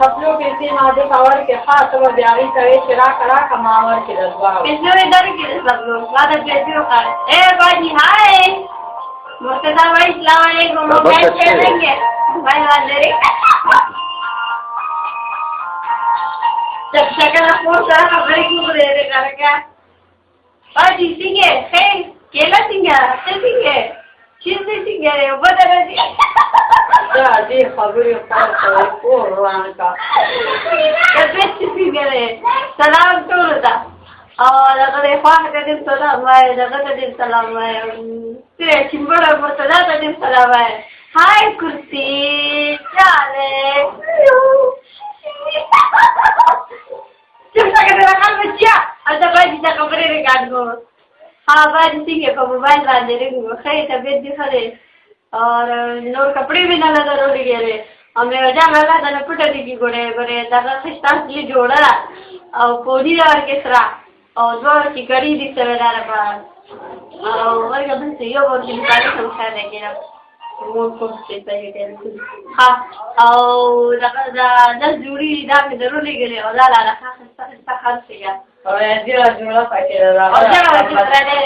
خپلو پیسې ما دې ته ورکړې ښه ته به بیا هغې ته وایې چې راکړه ما ورکړې د دواړو پیسې مې درکړې خپلو ما د پیسې وخوړې باجي هاي مرتضی بھائی السلام علیکم موبائل کھیل لیں گے بھائی واجری جب شکل اپور سارا خبریں کیوں دے دے کر کیا باجی سنگے خیر کیلا سنگے راستے سنگے چیز نہیں سنگے رہے اوپر دے دے دا دې خبرې خور کوي کور روان کا طبیعت سنگے رہے سلام ټول ته او دغه دې خواږه دې سلام وایي دغه دې سلام وایي ته چمبړه مرتضی ته دې سلام وایي هاي کرسي چاله چمچا کې راکال بچیا اته باندې دا خبرې ریکارډ کوم हाँ बाजी څنګه په موبایل باندې رنګو خیر طبیعت دې خره और नोर कपड़े भी ना लगा रोड़ी गेले हमें वजह लगा दने पुटे दी गोड़े गोड़े दादा खिस्तास लिए जोड़ा और पोड़ी और केसरा और दो की कड़ी दी सवेरा रहा और का बस यो और की बात समझा देंगे ना मोर को से सही है हाँ और दादा 10 जोड़ी दा के जरूर ले गेले और ला रखा खस्ता खर्च किया और ये जोड़ा पाके दा और जरा चित्रा दे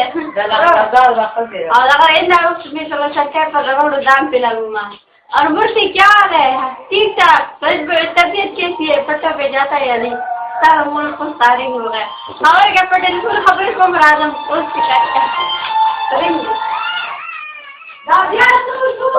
दा दा वक्त है और अगर इन उसमें चलो चक्कर पर रोड दाम पे लगूंगा और मुर्सी क्या हाल है ठीक ठाक तबीयत कैसी है पट्टा पे जाता है या नहीं सारा मुल्क को सारी हो गए हमारे क्या पटेल कुल खबर को मराजम उस शिकायत करेंगे दादिया तू